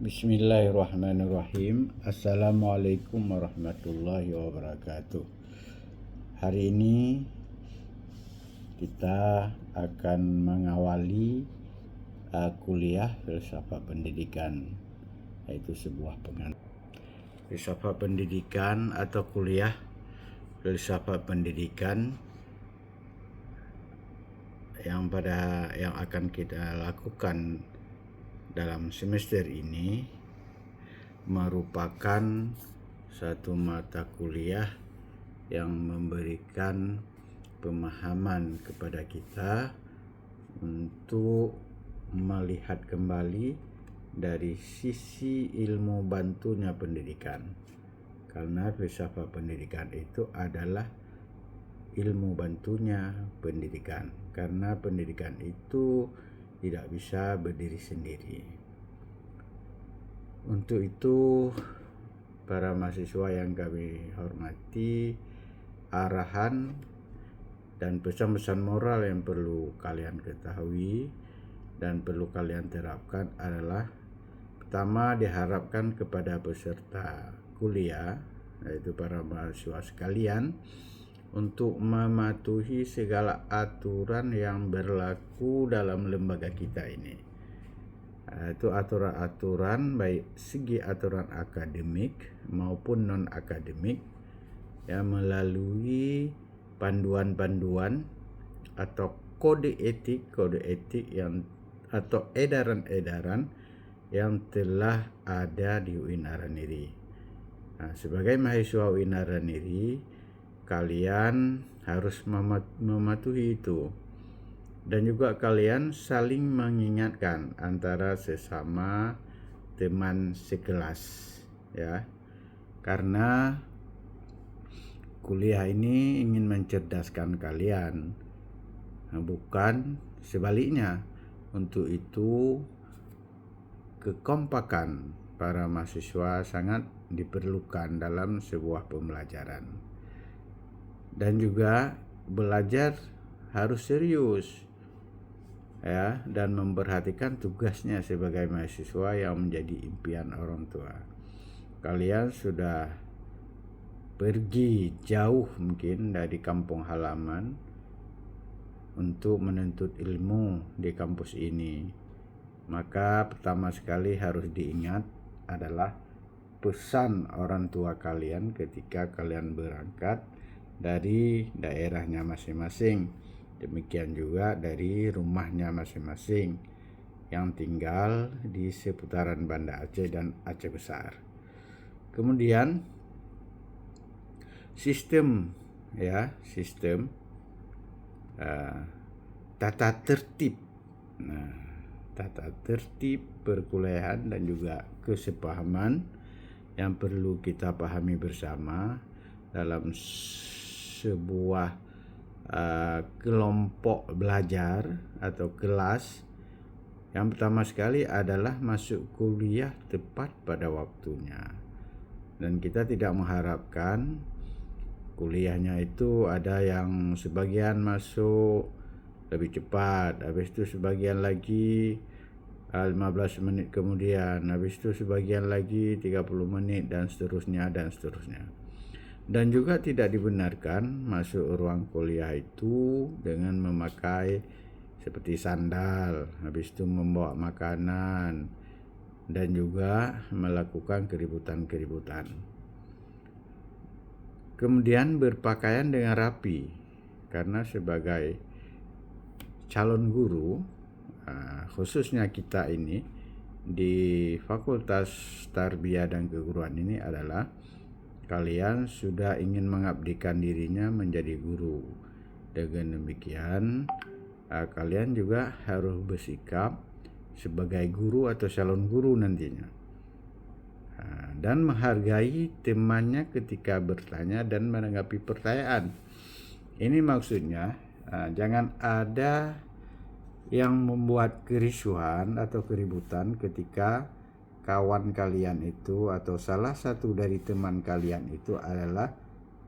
Bismillahirrahmanirrahim. Assalamualaikum warahmatullahi wabarakatuh. Hari ini kita akan mengawali kuliah filsafat pendidikan, yaitu sebuah filsafat pendidikan atau kuliah filsafat pendidikan yang akan kita lakukan dalam semester ini merupakan satu mata kuliah yang memberikan pemahaman kepada kita untuk melihat kembali dari sisi ilmu bantunya pendidikan, karena filsafat pendidikan itu adalah ilmu bantunya pendidikan, karena pendidikan itu tidak bisa berdiri sendiri. Untuk itu, para mahasiswa yang kami hormati, arahan dan pesan-pesan moral yang perlu kalian ketahui dan perlu kalian terapkan adalah: pertama, diharapkan kepada peserta kuliah, yaitu para mahasiswa sekalian, untuk mematuhi segala aturan yang berlaku dalam lembaga kita ini. Itu aturan-aturan baik segi aturan akademik maupun non-akademik, yang melalui panduan-panduan atau kode etik yang atau edaran-edaran yang telah ada di UIN Araniri. Sebagai mahasiswa UIN Araniri, kalian harus mematuhi itu, dan juga kalian saling mengingatkan antara sesama teman sekelas, ya, karena kuliah ini ingin mencerdaskan kalian, bukan sebaliknya. Untuk itu, kekompakan para mahasiswa sangat diperlukan dalam sebuah pembelajaran. Dan juga belajar harus serius, ya, dan memperhatikan tugasnya sebagai mahasiswa yang menjadi impian orang tua. Kalian sudah pergi jauh mungkin dari kampung halaman untuk menuntut ilmu di kampus ini. Maka pertama sekali harus diingat adalah pesan orang tua kalian ketika kalian berangkat dari daerahnya masing-masing, demikian juga dari rumahnya masing-masing yang tinggal di seputaran Banda Aceh dan Aceh Besar. Kemudian sistem tata tertib perkuliahan dan juga kesepahaman yang perlu kita pahami bersama dalam sebuah kelompok belajar atau kelas. Yang pertama sekali adalah masuk kuliah tepat pada waktunya, dan kita tidak mengharapkan kuliahnya itu ada yang sebagian masuk lebih cepat, habis itu sebagian lagi 15 menit kemudian, habis itu sebagian lagi 30 menit dan seterusnya. Dan juga tidak dibenarkan masuk ruang kuliah itu dengan memakai seperti sandal, habis itu membawa makanan, dan juga melakukan keributan. Kemudian berpakaian dengan rapi, karena sebagai calon guru, khususnya kita ini di Fakultas Tarbiyah dan Keguruan ini adalah kalian sudah ingin mengabdikan dirinya menjadi guru. Dengan demikian, kalian juga harus bersikap sebagai guru atau calon guru nantinya, dan menghargai temannya ketika bertanya dan menanggapi pertanyaan. Ini maksudnya jangan ada yang membuat kerisuhan atau keributan ketika kawan kalian itu atau salah satu dari teman kalian itu adalah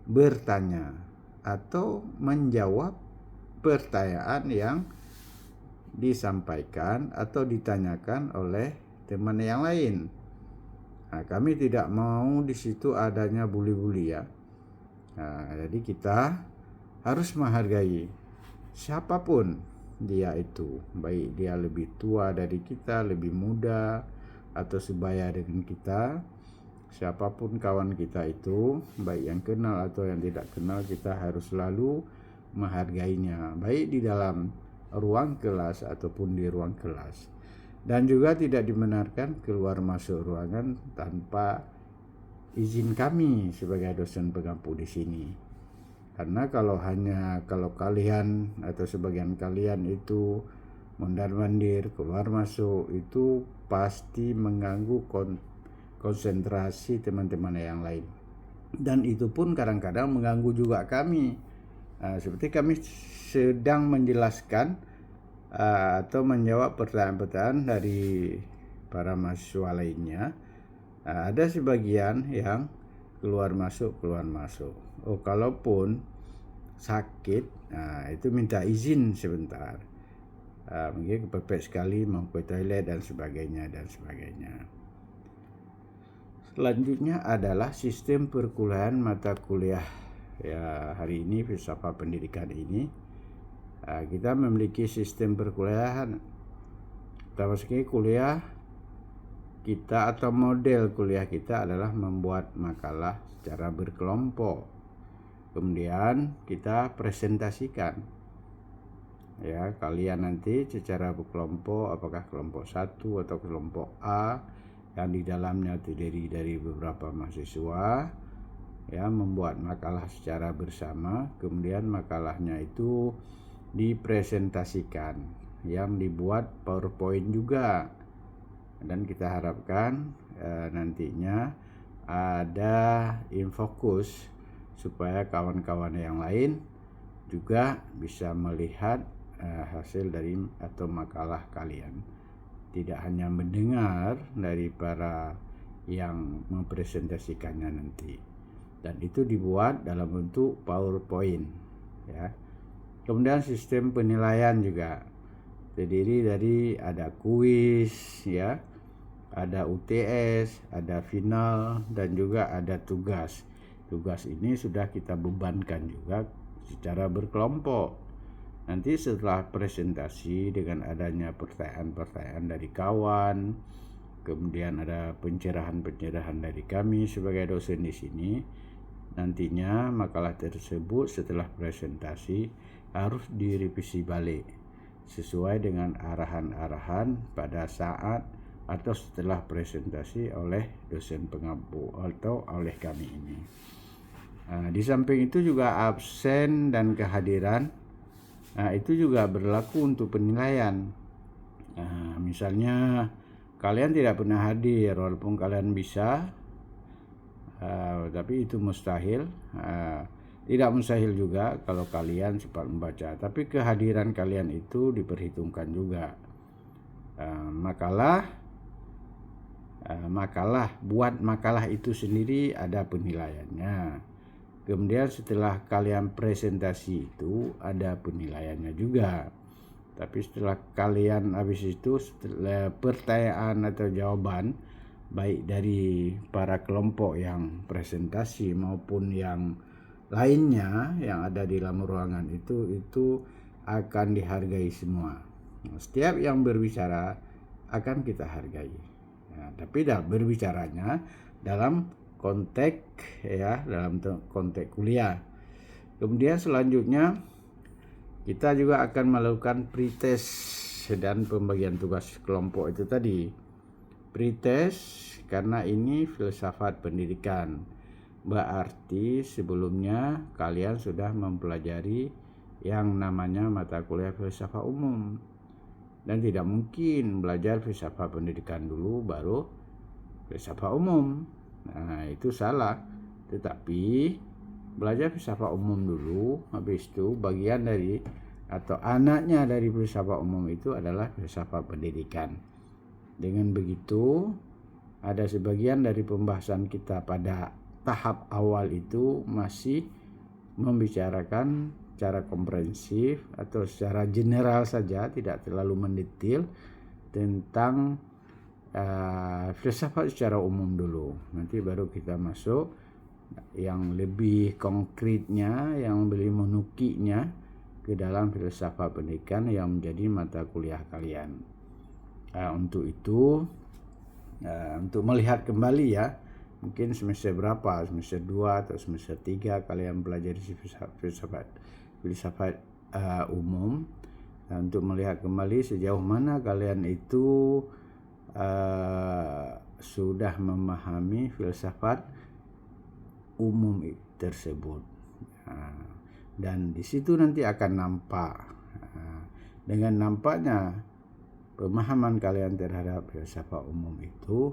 bertanya atau menjawab pertanyaan yang disampaikan atau ditanyakan oleh teman yang lain. Nah, kami tidak mau di situ adanya bully-bully ya. Nah, jadi kita harus menghargai siapapun dia itu, baik dia lebih tua dari kita, lebih muda, atau sebaya dengan kita. Siapapun kawan kita itu, baik yang kenal atau yang tidak kenal, kita harus selalu menghargainya, baik di dalam ruang kelas ataupun di ruang kelas. Dan juga tidak dibenarkan keluar masuk ruangan tanpa izin kami sebagai dosen pengampu di sini. Karena kalau kalian atau sebagian kalian itu mondar-mandir keluar masuk, itu pasti mengganggu konsentrasi teman-teman yang lain. Dan itu pun kadang-kadang mengganggu juga kami. Seperti kami sedang menjelaskan atau menjawab pertanyaan-pertanyaan dari para mahasiswa lainnya. Ada sebagian yang keluar masuk. Oh, kalaupun sakit, itu minta izin sebentar. Mungkin kepepet sekali mau ke toilet dan sebagainya. Selanjutnya adalah sistem perkuliahan mata kuliah. Ya, hari ini filsafat pendidikan ini kita memiliki sistem perkuliahan. Pertama sekali kuliah kita atau model kuliah kita adalah membuat makalah secara berkelompok. Kemudian kita presentasikan. Ya, kalian nanti secara berkelompok, apakah kelompok 1 atau kelompok A yang di dalamnya terdiri dari beberapa mahasiswa, ya, membuat makalah secara bersama. Kemudian makalahnya itu dipresentasikan, yang dibuat PowerPoint juga, dan kita harapkan nantinya ada infokus supaya kawan-kawan yang lain juga bisa melihat hasil dari atau makalah kalian, tidak hanya mendengar dari para yang mempresentasikannya nanti, dan itu dibuat dalam bentuk PowerPoint ya. Kemudian sistem penilaian juga terdiri dari ada kuis ya, ada UTS, ada final, dan juga ada tugas. Tugas ini sudah kita bebankan juga secara berkelompok. Nanti setelah presentasi dengan adanya pertanyaan-pertanyaan dari kawan, kemudian ada pencerahan-pencerahan dari kami sebagai dosen di sini. Nantinya makalah tersebut setelah presentasi harus direvisi balik sesuai dengan arahan-arahan pada saat atau setelah presentasi oleh dosen pengampu atau oleh kami ini. Di samping itu juga absen dan kehadiran, itu juga berlaku untuk penilaian. Misalnya kalian tidak pernah hadir walaupun kalian bisa, tapi itu mustahil. Tidak mustahil juga kalau kalian cepat membaca, tapi kehadiran kalian itu diperhitungkan juga. Buat makalah itu sendiri ada penilaiannya. Kemudian setelah kalian presentasi itu ada penilaiannya juga. Tapi setelah kalian habis itu, setelah pertanyaan atau jawaban baik dari para kelompok yang presentasi maupun yang lainnya yang ada di dalam ruangan itu akan dihargai semua. Setiap yang berbicara akan kita hargai. Ya, tapi berbicaranya dalam konteks kuliah. Kemudian selanjutnya kita juga akan melakukan pretest dan pembagian tugas kelompok itu tadi. Pretest karena ini filsafat pendidikan. Berarti sebelumnya kalian sudah mempelajari yang namanya mata kuliah filsafat umum. Dan tidak mungkin belajar filsafat pendidikan dulu baru filsafat umum. Nah, itu salah. Tetapi belajar filsafat umum dulu, habis itu bagian dari atau anaknya dari filsafat umum itu adalah filsafat pendidikan. Dengan begitu, ada sebagian dari pembahasan kita pada tahap awal itu masih membicarakan secara komprehensif atau secara general saja, tidak terlalu mendetail tentang filsafat secara umum dulu. Nanti baru kita masuk yang lebih konkretnya, yang lebih menukiknya ke dalam filsafat pendidikan yang menjadi mata kuliah kalian. Untuk itu, untuk melihat kembali ya, mungkin semester berapa, semester 2 atau semester 3 kalian belajar filsafat umum, untuk melihat kembali sejauh mana kalian itu sudah memahami filsafat umum tersebut. Dan di situ nanti akan nampak, dengan nampaknya pemahaman kalian terhadap filsafat umum itu,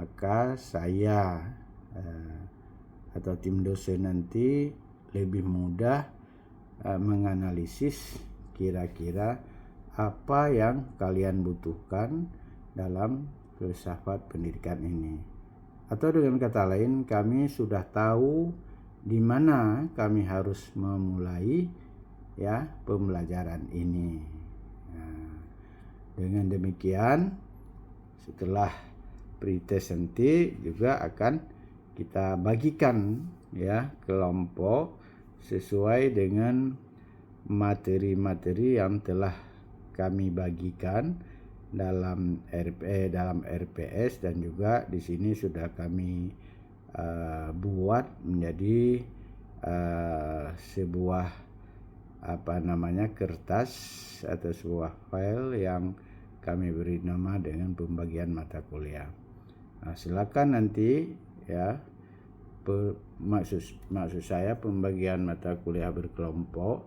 maka saya atau tim dosen nanti lebih mudah menganalisis kira-kira apa yang kalian butuhkan dalam filsafat pendidikan ini. Atau dengan kata lain, kami sudah tahu di mana kami harus memulai ya pembelajaran ini. Dengan demikian, setelah pretest nanti juga akan kita bagikan ya kelompok sesuai dengan materi-materi yang telah kami bagikan dalam RPS, dan juga di sini sudah kami buat menjadi sebuah kertas atau sebuah file yang kami beri nama dengan pembagian mata kuliah. Silakan nanti ya, maksud saya pembagian mata kuliah berkelompok,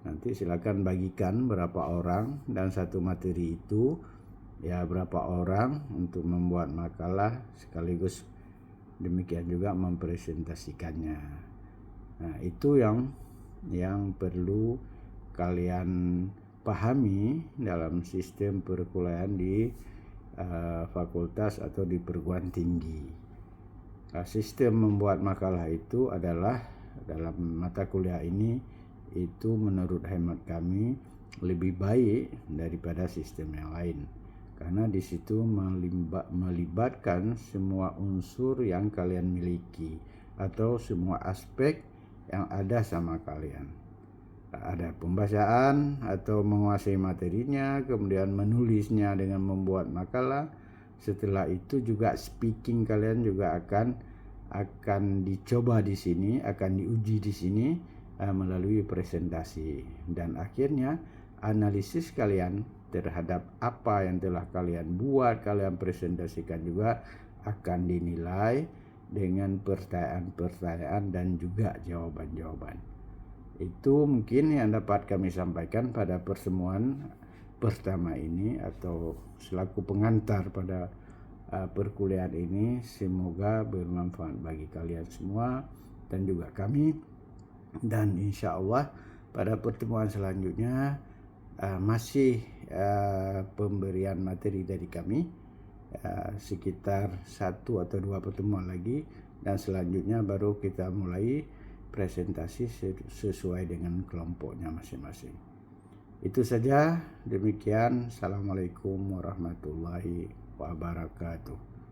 nanti silakan bagikan berapa orang, dan satu materi itu ya berapa orang untuk membuat makalah sekaligus demikian juga mempresentasikannya. Nah, itu yang perlu kalian pahami dalam sistem perkuliahan di fakultas atau di perguruan tinggi. Sistem membuat makalah itu adalah dalam mata kuliah ini itu menurut hemat kami lebih baik daripada sistem yang lain, karena di situ melibatkan semua unsur yang kalian miliki atau semua aspek yang ada sama kalian. Ada pembacaan atau menguasai materinya, kemudian menulisnya dengan membuat makalah. Setelah itu juga speaking kalian juga akan dicoba di sini, akan diuji di sini melalui presentasi, dan akhirnya analisis kalian terhadap apa yang telah kalian buat, kalian presentasikan juga akan dinilai dengan pertanyaan-pertanyaan dan juga jawaban-jawaban. Itu mungkin yang dapat kami sampaikan pada pertemuan pertama ini atau selaku pengantar pada perkuliahan ini. Semoga bermanfaat bagi kalian semua dan juga kami, dan insya Allah pada pertemuan selanjutnya masih pemberian materi dari kami, sekitar 1 atau 2 pertemuan lagi, dan selanjutnya baru kita mulai presentasi sesuai dengan kelompoknya masing-masing. Itu saja, demikian. Assalamualaikum warahmatullahi wabarakatuh.